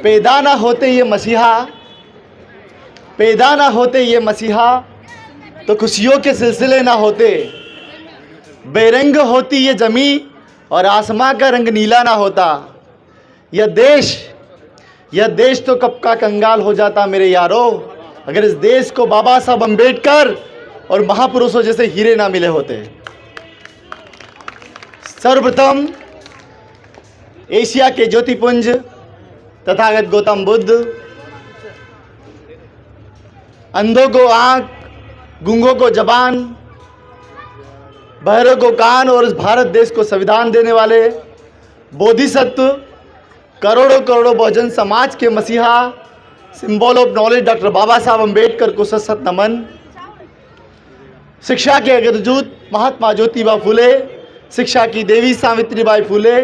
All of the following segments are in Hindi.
पैदा ना होते ये मसीहा, पैदा ना होते ये मसीहा तो खुशियों के सिलसिले ना होते। बेरंग होती ये ज़मीं और आसमां का रंग नीला ना होता। यह देश तो कब का कंगाल हो जाता मेरे यारों, अगर इस देश को बाबा साहब अम्बेडकर और महापुरुषों जैसे हीरे ना मिले होते। सर्वप्रथम एशिया के ज्योतिपुंज तथागत गौतम बुद्ध, अंधों को आँख, गूंगों को जबान, बहरों को कान और इस भारत देश को संविधान देने वाले बोधिसत्व, करोड़ों करोड़ों बहुजन समाज के मसीहा, सिंबल ऑफ नॉलेज डॉक्टर बाबा साहब अम्बेडकर को सत नमन। शिक्षा के अग्रदूत महात्मा ज्योतिबा फुले, शिक्षा की देवी सावित्रीबाई फुले,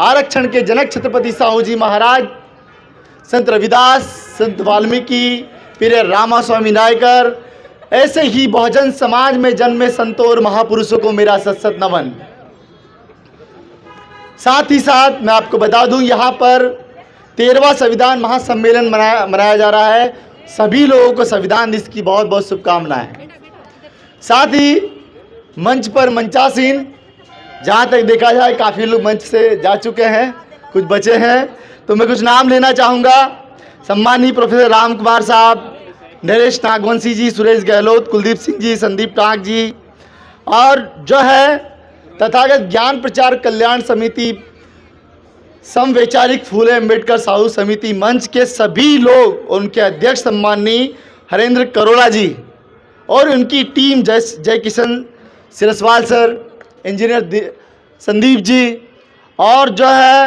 आरक्षण के जनक छत्रपति साहू जी महाराज, संत रविदास, संत वाल्मीकि, पीर रामास्वामी नायकर, ऐसे ही बहुजन समाज में जन्मे संतों और महापुरुषों को मेरा सत नमन। साथ ही साथ मैं आपको बता दूं, यहाँ पर 13वां संविधान महासम्मेलन मनाया जा रहा है। सभी लोगों को संविधान दिवस की बहुत बहुत शुभकामनाएं। साथ ही मंच पर मंचासीन, जहाँ तक देखा जाए काफ़ी लोग मंच से जा चुके हैं, कुछ बचे हैं, तो मैं कुछ नाम लेना चाहूँगा। सम्मानीय प्रोफेसर राम कुमार साहब, नरेश नागवंशी जी, सुरेश गहलोत, कुलदीप सिंह जी, संदीप टाक जी, और जो है तथागत ज्ञान प्रचार कल्याण समिति, समवैचारिक फूले अम्बेडकर साहू समिति मंच के सभी लोग, उनके अध्यक्ष सम्मानीय हरेंद्र करोड़ा जी और उनकी टीम, जय किशन सिरसवाल सर, इंजीनियर संदीप जी, और जो है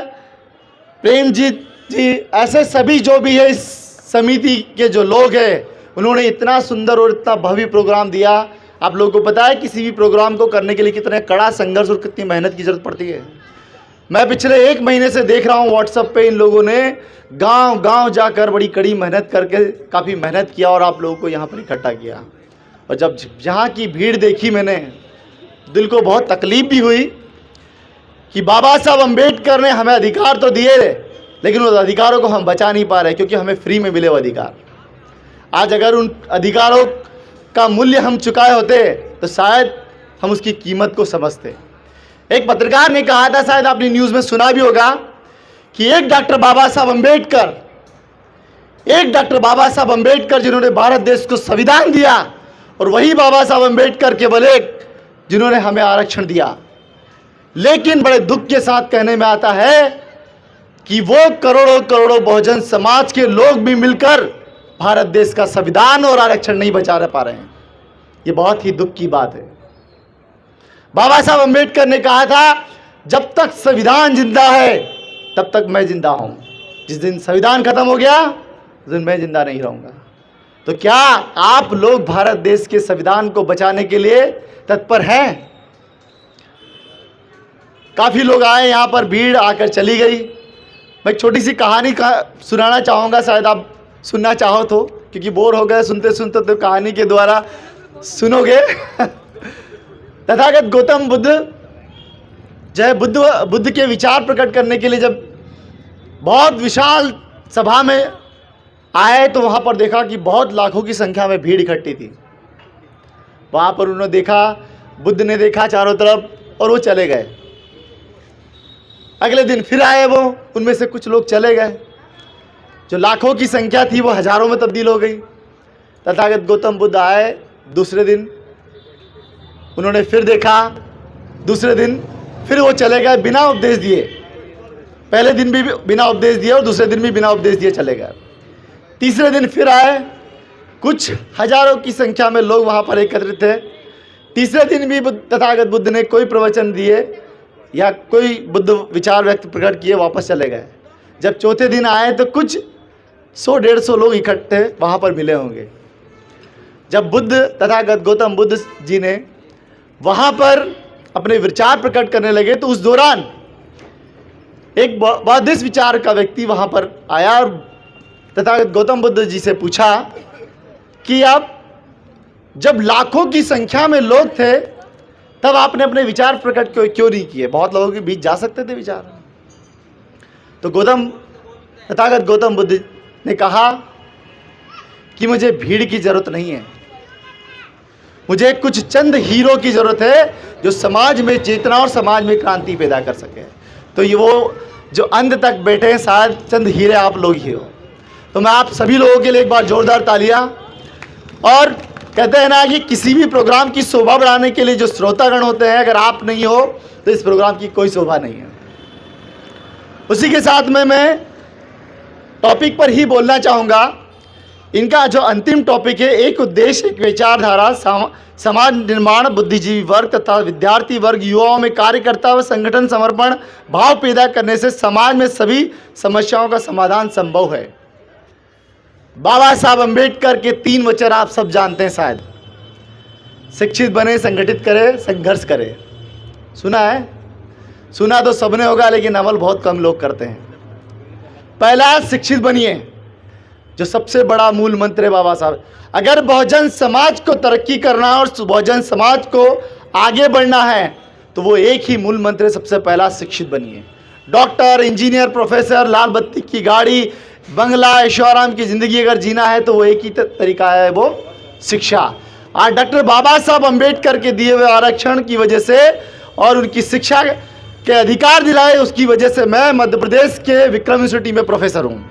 प्रेमजीत जी, ऐसे सभी जो भी है इस समिति के जो लोग हैं, उन्होंने इतना सुंदर और इतना भव्य प्रोग्राम दिया। आप लोगों को पता है किसी भी प्रोग्राम को करने के लिए कितने कड़ा संघर्ष और कितनी मेहनत की ज़रूरत पड़ती है। मैं पिछले 1 महीने से देख रहा हूँ व्हाट्सएप पे इन लोगों ने गांव-गांव जाकर बड़ी कड़ी मेहनत करके काफ़ी मेहनत किया और आप लोगों को यहाँ पर इकट्ठा किया। और जब जहाँ की भीड़ देखी मैंने, दिल को बहुत तकलीफ भी हुई कि बाबा साहब अम्बेडकर ने हमें अधिकार तो दिए, लेकिन उन अधिकारों को हम बचा नहीं पा रहे, क्योंकि हमें फ्री में मिले वो अधिकार। आज अगर उन अधिकारों का मूल्य हम चुकाए होते तो शायद हम उसकी कीमत को समझते। एक पत्रकार ने कहा था, शायद आपने न्यूज़ में सुना भी होगा, कि एक डॉक्टर बाबा साहब अम्बेडकर जिन्होंने भारत देश को संविधान दिया, और वही बाबा साहब अम्बेडकर केवल एक जिन्होंने हमें आरक्षण दिया। लेकिन बड़े दुख के साथ कहने में आता है कि वो करोड़ों करोड़ों बहुजन समाज के लोग भी मिलकर भारत देश का संविधान और आरक्षण नहीं बचा पा रहे हैं। ये बहुत ही दुख की बात है। बाबा साहब अम्बेडकर ने कहा था, जब तक संविधान जिंदा है तब तक मैं जिंदा हूं। जिस दिन संविधान खत्म हो गया उस दिन मैं जिंदा नहीं रहूंगा। तो क्या आप लोग भारत देश के संविधान को बचाने के लिए तत्पर हैं? काफ़ी लोग आए यहाँ पर, भीड़ आकर चली गई। मैं एक छोटी सी कहानी सुनाना चाहूँगा, शायद आप सुनना चाहो तो, क्योंकि बोर हो गए सुनते सुनते, तो कहानी के द्वारा सुनोगे। तथागत गौतम बुद्ध जो है बुद्ध के विचार प्रकट करने के लिए जब बहुत विशाल सभा में आए, तो वहाँ पर देखा कि बहुत लाखों की संख्या में भीड़ इकट्ठी थी। वहाँ पर उन्होंने देखा, बुद्ध ने देखा चारों तरफ, और वो चले गए। अगले दिन फिर आए वो, उनमें से कुछ लोग चले गए। जो लाखों की संख्या थी वो हजारों में तब्दील हो गई। तथागत गौतम बुद्ध आए, दूसरे दिन उन्होंने फिर देखा, दूसरे दिन फिर वो चले गए बिना उपदेश दिए। पहले दिन भी बिना उपदेश दिए और दूसरे दिन भी बिना उपदेश दिए चले गए। तीसरे दिन फिर आए, कुछ हजारों की संख्या में लोग वहाँ पर एकत्रित थे। तीसरे दिन भी तथागत बुद्ध ने कोई प्रवचन दिए या कोई बुद्ध विचार व्यक्त प्रकट किए, वापस चले गए। जब चौथे दिन आए तो कुछ 100-150 लोग इकट्ठे वहाँ पर मिले होंगे। जब बुद्ध तथागत गौतम बुद्ध जी ने वहाँ पर अपने विचार प्रकट करने लगे, तो उस दौरान एक बौद्धिस्ट विचार का व्यक्ति वहाँ पर आया और तथागत गौतम बुद्ध जी से पूछा कि आप जब लाखों की संख्या में लोग थे तब आपने अपने विचार प्रकट क्यों नहीं किए? बहुत लोगों के बीच जा सकते थे विचार। तो गौतम तथागत गौतम बुद्ध ने कहा कि मुझे भीड़ की ज़रूरत नहीं है, मुझे कुछ चंद हीरो की ज़रूरत है जो समाज में चेतना और समाज में क्रांति पैदा कर सके। तो ये वो जो अंत तक बैठे हैं, शायद चंद हीरे आप लोग ही हो। तो मैं आप सभी लोगों के लिए एक बार जोरदार तालियां। और कहते हैं ना कि किसी भी प्रोग्राम की शोभा बढ़ाने के लिए जो श्रोतागण होते हैं, अगर आप नहीं हो तो इस प्रोग्राम की कोई शोभा नहीं है। उसी के साथ में मैं टॉपिक पर ही बोलना चाहूँगा। इनका जो अंतिम टॉपिक है, एक उद्देश्य, एक विचारधारा, समाज निर्माण, बुद्धिजीवी वर्ग तथा विद्यार्थी वर्ग, युवाओं में कार्यकर्ता व संगठन समर्पण भाव पैदा करने से समाज में सभी समस्याओं का समाधान संभव है। बाबा साहब अम्बेडकर के 3 वचन आप सब जानते हैं शायद। शिक्षित बने, संगठित करे, संघर्ष करे। सुना है? सुना तो सबने होगा, लेकिन अमल बहुत कम लोग करते हैं। पहला, शिक्षित बनिए, जो सबसे बड़ा मूल मंत्र है बाबा साहब। अगर बहुजन समाज को तरक्की करना है और बहुजन समाज को आगे बढ़ना है तो वो एक ही मूल मंत्र है, सबसे पहला शिक्षित बनिए। डॉक्टर, इंजीनियर, प्रोफेसर, लाल बत्ती की गाड़ी, बंगला, ऐशोआराम की ज़िंदगी अगर जीना है तो वो एक ही तरीका है, वो शिक्षा। आज डॉक्टर बाबा साहब अम्बेडकर के दिए हुए आरक्षण की वजह से और उनकी शिक्षा के अधिकार दिलाए, उसकी वजह से मैं मध्य प्रदेश के विक्रम यूनिवर्सिटी में प्रोफेसर हूँ।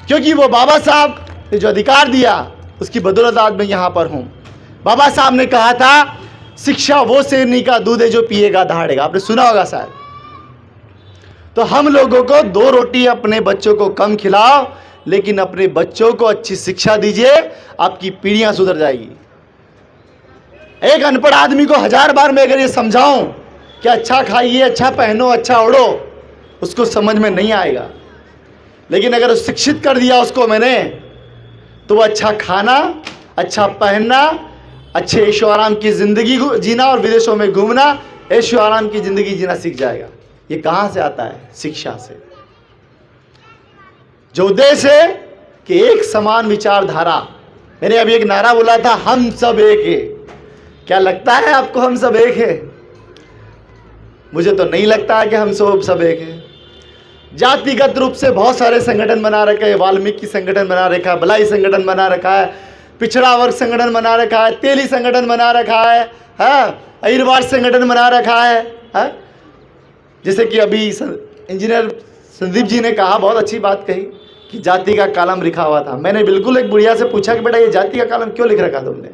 क्योंकि वो बाबा साहब ने जो अधिकार दिया उसकी बदौलत आज मैं यहाँ पर हूँ। बाबा साहब ने कहा था, शिक्षा वो शेरनी का दूध है जो पिएगा दहाड़ेगा। आपने सुना होगा शायद। तो हम लोगों को 2 रोटी अपने बच्चों को कम खिलाओ, लेकिन अपने बच्चों को अच्छी शिक्षा दीजिए, आपकी पीढ़ियां सुधर जाएगी। एक अनपढ़ आदमी को 1000 बार मैं अगर ये समझाऊं कि अच्छा खाइए, अच्छा पहनो, अच्छा ओढ़ो, उसको समझ में नहीं आएगा। लेकिन अगर शिक्षित कर दिया उसको मैंने, तो वो अच्छा खाना, अच्छा पहनना, अच्छे ऐशो आराम की ज़िंदगी जीना और विदेशों में घूमना, ऐशो आराम की ज़िंदगी जीना सीख जाएगा। ये कहाँ से आता है? शिक्षा से। जो उद्देश्य है कि एक समान विचारधारा। मैंने अभी एक नारा बोला था, हम सब एक है। क्या लगता है आपको हम सब एक है? मुझे तो नहीं लगता है कि हम सब एक है। जातिगत रूप से बहुत सारे संगठन बना रखे हैं। वाल्मीकि संगठन बना रखा है, भलाई संगठन बना रखा है, पिछड़ा वर्ग संगठन बना रखा है, तेली संगठन बना रखा है, अहिरवार संगठन बना रखा है। जैसे कि अभी इंजीनियर संदीप जी ने कहा, बहुत अच्छी बात कही कि जाति का कॉलम लिखा हुआ था। मैंने बिल्कुल एक बुढ़िया से पूछा कि बेटा ये जाति का कॉलम क्यों लिख रखा तुमने?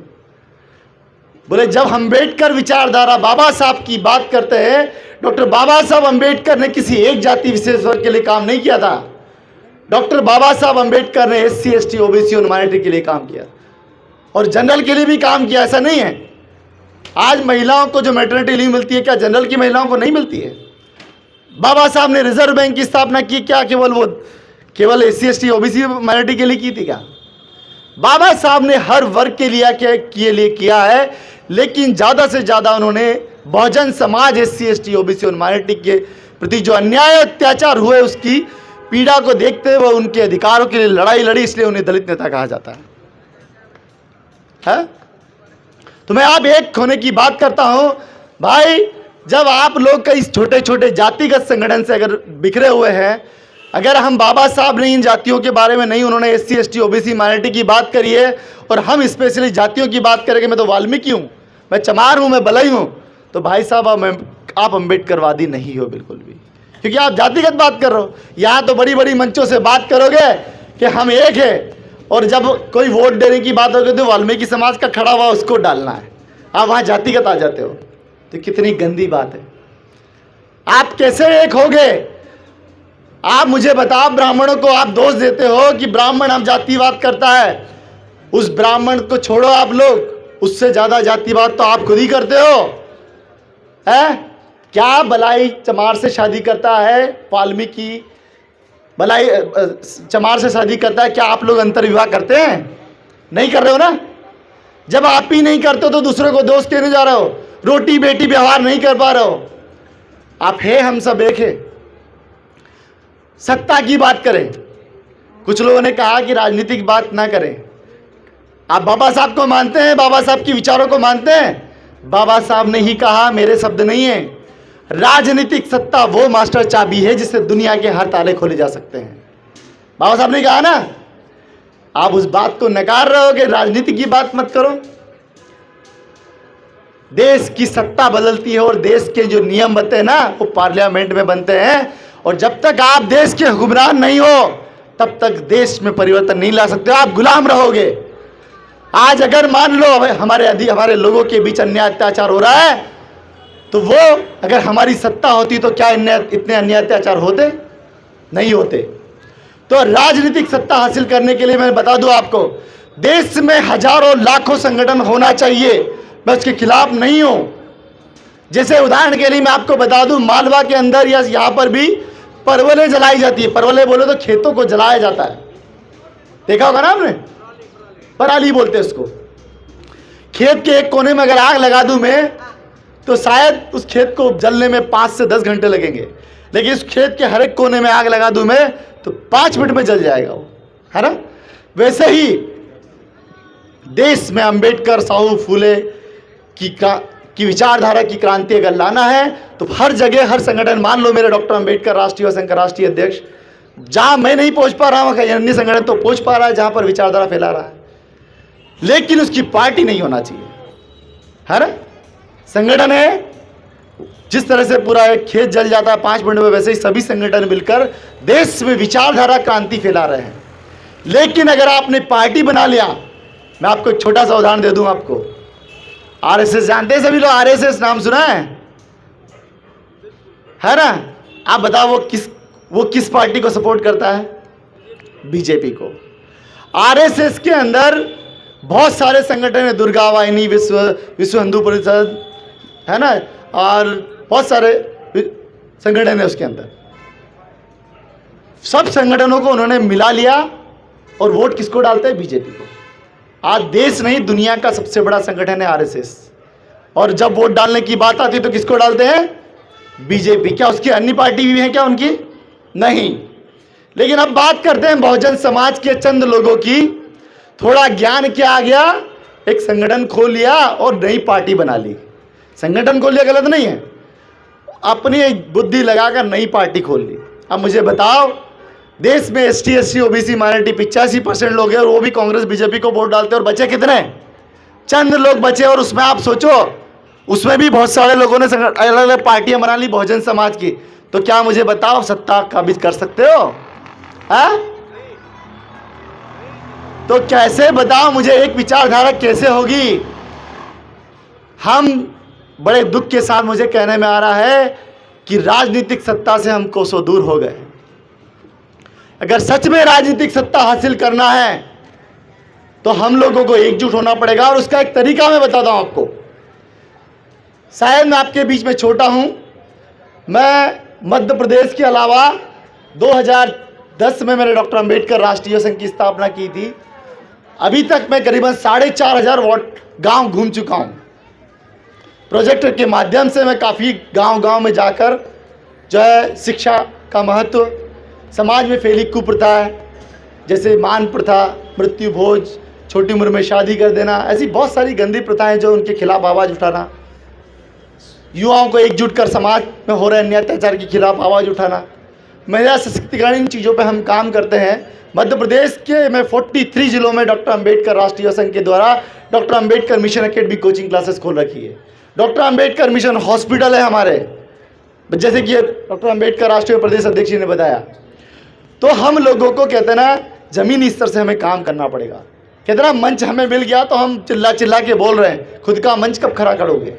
बोले जब अम्बेडकर विचारधारा बाबा साहब की बात करते हैं, डॉक्टर बाबा साहब अम्बेडकर ने किसी एक जाति विशेष वर्ग के लिए काम नहीं किया था। डॉक्टर बाबा साहब अम्बेडकर ने SC ST OBC और माइनॉरिटी के लिए काम किया और जनरल के लिए भी काम किया। ऐसा नहीं है आज महिलाओं को जो मैटरनिटी लीव मिलती है, क्या जनरल की महिलाओं को नहीं मिलती है? बाबा साहब ने रिजर्व बैंक की स्थापना की, क्या केवल SC ST OBC माइनॉरिटी के लिए की थी? क्या बाबा साहब ने हर वर्ग के लिए किया है, लेकिन ज़्यादा से ज़्यादा उन्होंने Bahujan Samaj, SC ST OBC और माइनॉरिटी के प्रति जो अन्याय अत्याचार हुए उसकी पीड़ा को देखते हुए उनके अधिकारों के लिए लड़ाई लड़ी, इसलिए उन्हें दलित नेता कहा जाता है? तो मैं आप एक होने की बात करता हूं भाई। जब आप लोग कई छोटे छोटे जातिगत संगठन से अगर बिखरे हुए हैं, अगर हम बाबा साहब ने इन जातियों के बारे में नहीं, उन्होंने SC ST OBC माइनॉरिटी की बात करी है और हम स्पेशली जातियों की बात करेंगे। मैं तो वाल्मीकि हूँ, मैं चमार हूँ, मैं बलई हूँ, तो भाई साहब आप अम्बेडकरवादी नहीं हो बिल्कुल भी, क्योंकि आप जातिगत बात कर रहे हो। यहाँ तो बड़ी बड़ी मंचों से बात करोगे कि हम एक है, और जब कोई वोट देने की बात होगी तो वाल्मीकि समाज का खड़ा हुआ उसको डालना है, आप वहाँ जातिगत आ जाते हो। तो कितनी गंदी बात है। आप कैसे एक होगे? आप मुझे बताओ, ब्राह्मणों को आप दोष देते हो कि ब्राह्मण हम जातिवाद करता है। उस ब्राह्मण को छोड़ो आप लोग, उससे ज़्यादा जातिवाद तो आप खुद ही करते हो। क्या बलाई चमार से शादी करता है, वाल्मीकि बलाई चमार से शादी करता है, क्या आप लोग अंतर्विवाह करते हैं? नहीं कर रहे हो ना। जब आप ही नहीं करते तो दूसरों को दोष देने जा रहे हो, रोटी बेटी व्यवहार नहीं कर पा रहे हो। आप है हम सब एक है। सत्ता की बात करें, कुछ लोगों ने कहा कि राजनीतिक बात ना करें। आप बाबा साहब को मानते हैं, बाबा साहब के विचारों को मानते हैं? बाबा साहब ने ही कहा, मेरे शब्द नहीं है। राजनीतिक सत्ता वो मास्टर चाबी है जिससे दुनिया के हर ताले खोले जा सकते हैं। बाबा साहब ने कहा ना, आप उस बात को नकार रहे हो कि राजनीति की बात मत करो। देश की सत्ता बदलती है और देश के जो नियम बनते हैं ना वो पार्लियामेंट में बनते हैं, और जब तक आप देश के हुक्मरान नहीं हो तब तक देश में परिवर्तन नहीं ला सकते, आप गुलाम रहोगे। आज अगर मान लो हमारे लोगों के बीच अन्याय अत्याचार हो रहा है, तो वो अगर हमारी सत्ता होती तो क्या इतने अन्याय अत्याचार होते? नहीं होते। तो राजनीतिक सत्ता हासिल करने के लिए मैं बता दूं आपको, देश में हजारों लाखों संगठन होना चाहिए, मैं उसके खिलाफ नहीं हूं। जैसे उदाहरण के लिए मैं आपको बता दूं, मालवा के अंदर या यहां पर भी परवलें जलाई जाती है। परवले बोले तो खेतों को जलाया जाता है, देखा होगा ना आपने, पराली बोलते हैं उसको। खेत के एक कोने में अगर आग लगा दूं मैं, तो शायद उस खेत को जलने में 5 से 10 घंटे लगेंगे, लेकिन इस खेत के हर एक कोने में आग लगा दूं मैं तो 5 मिनट में जल जाएगा वो, है ना। वैसे ही देश में अंबेडकर, साहू, फूले की विचारधारा की क्रांति अगर लाना है तो हर जगह हर संगठन, मान लो मेरे डॉक्टर अंबेडकर राष्ट्रीय और संघ राष्ट्रीय अध्यक्ष, जहां मैं नहीं पहुंच पा रहा हूं अन्य संगठन तो पहुंच पा रहा है जहां पर विचारधारा फैला रहा है, लेकिन उसकी पार्टी नहीं होना चाहिए, है ना। संगठन है, जिस तरह से पूरा एक खेत जल जाता है 5 मिनट में, वैसे ही सभी संगठन मिलकर देश में विचारधारा क्रांति फैला रहे हैं। लेकिन अगर आपने पार्टी बना लिया, मैं आपको एक छोटा सा उदाहरण दे दूं आपको, आरएसएस जानते हैं सभी लोग, आरएसएस नाम सुना है ना। आप बताओ वो किस पार्टी को सपोर्ट करता है? बीजेपी को। आरएसएस के अंदर बहुत सारे संगठन है, दुर्गा वाहिनी, विश्व हिंदू परिषद, है ना, और बहुत सारे संगठन है उसके अंदर। सब संगठनों को उन्होंने मिला लिया और वोट किसको डालते हैं? बीजेपी को। आज देश नहीं दुनिया का सबसे बड़ा संगठन है आरएसएस, और जब वोट डालने की बात आती है तो किसको डालते हैं? बीजेपी। क्या उसकी अन्य पार्टी भी है क्या उनकी? नहीं। लेकिन अब बात करते हैं बहुजन समाज के चंद लोगों की। थोड़ा ज्ञान क्या आ गया, एक संगठन खोल लिया और नई पार्टी बना ली। संगठन खोल लिया गलत नहीं है, अपनी बुद्धि लगाकर नई पार्टी खोल ली। अब मुझे बताओ, देश में एसटी, एससी, ओबीसी माइनॉरिटी 85% लोग हैं और वो भी कांग्रेस बीजेपी को वोट डालते हैं, और बचे कितने? चंद लोग बचे। और उसमें आप सोचो, उसमें भी बहुत सारे लोगों ने अलग अलग पार्टियां बना ली बहुजन समाज की। तो क्या मुझे बताओ सत्ता काबिज कर सकते हो? हाँ? तो कैसे बताओ मुझे, एक विचारधारा कैसे होगी? हम बड़े दुख के साथ मुझे कहने में आ रहा है कि राजनीतिक सत्ता से हम कोसों दूर हो गए। अगर सच में राजनीतिक सत्ता हासिल करना है तो हम लोगों को एकजुट होना पड़ेगा, और उसका एक तरीका मैं बताता हूं आपको। शायद मैं आपके बीच में छोटा हूं, मैं मध्य प्रदेश के अलावा 2010 में मैंने डॉक्टर अंबेडकर राष्ट्रीय संघ की स्थापना की थी। अभी तक मैं करीबन 4,500 वार्ड गांव घूम चुका हूं। प्रोजेक्ट के माध्यम से मैं काफ़ी गांव-गांव में जाकर जो है शिक्षा का महत्व, समाज में फैली कुप्रथा है जैसे मान प्रथा, मृत्यु भोज, छोटी उम्र में शादी कर देना, ऐसी बहुत सारी गंदी प्रथाएं जो उनके खिलाफ आवाज़ उठाना, युवाओं को एकजुट कर समाज में हो रहे अन्याय अत्याचार के खिलाफ आवाज़ उठाना, महिला सशक्तिकरण, इन चीज़ों पे हम काम करते हैं। मध्य प्रदेश के मैं 43 जिलों में डॉक्टर अंबेडकर राष्ट्रीय संघ के द्वारा doctor Ambedkar mission academy coaching classes खोल रखी है। डॉक्टर अंबेडकर मिशन हॉस्पिटल है हमारे, जैसे कि डॉक्टर अंबेडकर राष्ट्रीय प्रदेश अध्यक्ष जी ने बताया। तो हम लोगों को कहते ना ज़मीनी स्तर से हमें काम करना पड़ेगा। कहते ना मंच हमें मिल गया तो हम चिल्ला चिल्ला के बोल रहे हैं, खुद का मंच कब खड़ा करोगे,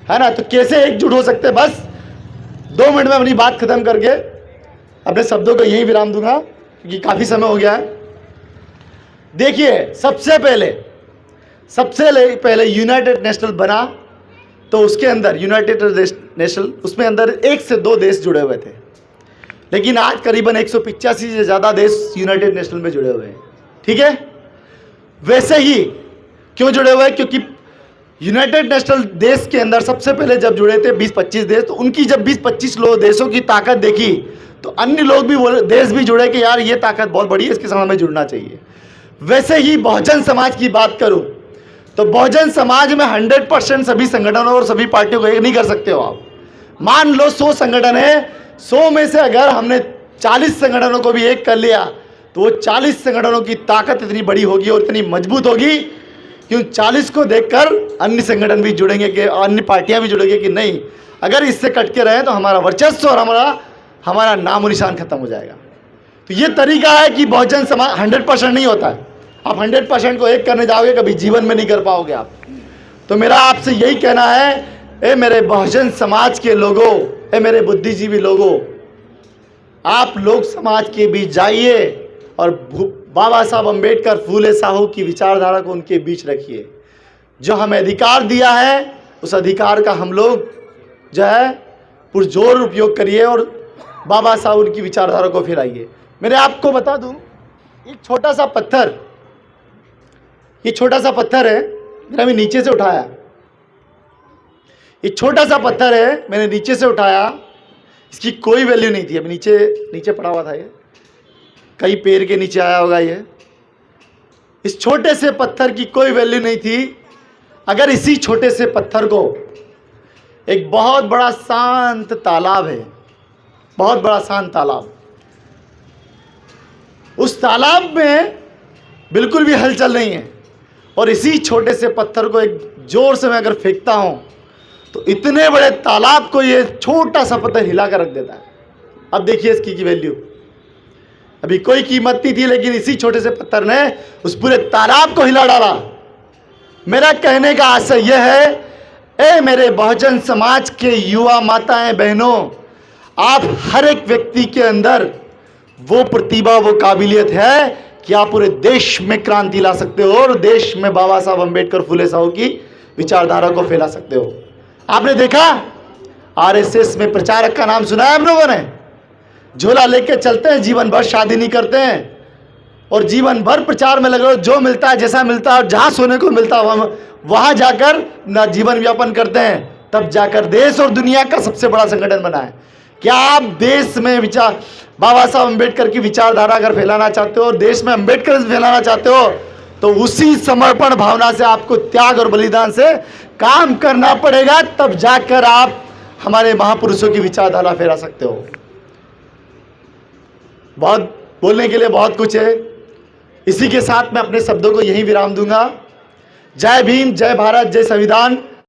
है ना। तो कैसे एकजुट हो सकते? बस 2 मिनट में अपनी बात खत्म करके अपने शब्दों को यही विराम दूंगा क्योंकि काफ़ी समय हो गया है। देखिए, सबसे पहले यूनाइटेड नेशनल बना तो उसके अंदर यूनाइटेड नेशनल, उसमें अंदर 1 से 2 देश जुड़े हुए थे, लेकिन आज करीबन 185 से ज़्यादा देश यूनाइटेड नेशनल में जुड़े हुए हैं। ठीक है, वैसे ही क्यों जुड़े हुए हैं? क्योंकि यूनाइटेड नेशनल देश के अंदर सबसे पहले जब जुड़े थे 20-25 देश, तो उनकी जब 20-25 देशों की ताकत देखी तो अन्य लोग भी देश भी जुड़े कि यार ये ताकत बहुत बड़ी है, इसके साथ हमें जुड़ना चाहिए। वैसे ही बहुजन समाज की बात करूं तो बहुजन समाज में 100% सभी संगठनों और सभी पार्टियों को एक नहीं कर सकते हो आप। मान लो 100 संगठन है, 100 में से अगर हमने 40 संगठनों को भी एक कर लिया तो वो 40 संगठनों की ताकत इतनी बड़ी होगी और इतनी मजबूत होगी कि उन 40 को देखकर अन्य संगठन भी जुड़ेंगे, कि अन्य पार्टियां भी जुड़ेंगे कि नहीं, अगर इससे कट के रहे तो हमारा वर्चस्व और हमारा नामो निशान खत्म हो जाएगा। तो ये तरीका है कि बहुजन समाज 100% नहीं होता है। आप 100% को एक करने जाओगे कभी जीवन में नहीं कर पाओगे आप। तो मेरा आपसे यही कहना है, ए मेरे बहुजन समाज के लोगों, ए मेरे बुद्धिजीवी लोगों, आप लोग समाज के बीच जाइए और बाबा साहब अम्बेडकर, फूले साहू की विचारधारा को उनके बीच रखिए। जो हमें अधिकार दिया है उस अधिकार का हम लोग जो है पुरजोर उपयोग करिए और बाबा साहब उनकी विचारधारा को फैलाइए। मेरे आपको बता दूं, एक छोटा सा पत्थर, ये छोटा सा पत्थर है, मैंने अभी नीचे से उठाया, ये छोटा सा पत्थर है, मैंने नीचे से उठाया, इसकी कोई वैल्यू नहीं थी, अभी नीचे पड़ा हुआ था, ये कई पेड़ के नीचे आया होगा। ये इस छोटे से पत्थर की कोई वैल्यू नहीं थी। अगर इसी छोटे से पत्थर को एक बहुत बड़ा शांत तालाब है, बहुत बड़ा शांत तालाब, उस तालाब में बिल्कुल भी हलचल नहीं है, और इसी छोटे से पत्थर को एक जोर से मैं अगर फेंकता हूं तो इतने बड़े तालाब को ये छोटा सा पत्थर हिला कर रख देता है। अब देखिए इसकी की वैल्यू, अभी कोई कीमत नहीं थी, लेकिन इसी छोटे से पत्थर ने उस पूरे तालाब को हिला डाला। मेरा कहने का आशय यह है, ए मेरे बहुजन समाज के युवा माताएं बहनों, आप हर एक व्यक्ति के अंदर वो प्रतिभा, वो काबिलियत है कि आप पूरे देश में क्रांति ला सकते हो और देश में बाबा साहब अम्बेडकर, फूले साहू की विचारधारा को फैला सकते हो। आपने देखा आरएसएस में प्रचारक का नाम सुना है हम लोगों ने, झोला लेके चलते हैं, जीवन भर शादी नहीं करते हैं और जीवन भर प्रचार में लगे रहो, जो मिलता है, जैसा मिलता है और जहां सोने को मिलता है वहां जाकर ना जीवन व्यापन करते हैं, तब जाकर देश और दुनिया का सबसे बड़ा संगठन बना है। क्या आप देश में बाबा साहब अम्बेडकर की विचारधारा अगर फैलाना चाहते हो और देश में अम्बेडकर फैलाना चाहते हो तो उसी समर्पण भावना से आपको त्याग और बलिदान से काम करना पड़ेगा, तब जाकर आप हमारे महापुरुषों की विचारधारा फैला सकते हो। बहुत बोलने के लिए बहुत कुछ है, इसी के साथ मैं अपने शब्दों को यहीं विराम दूंगा। जय भीम, जय भारत, जय संविधान।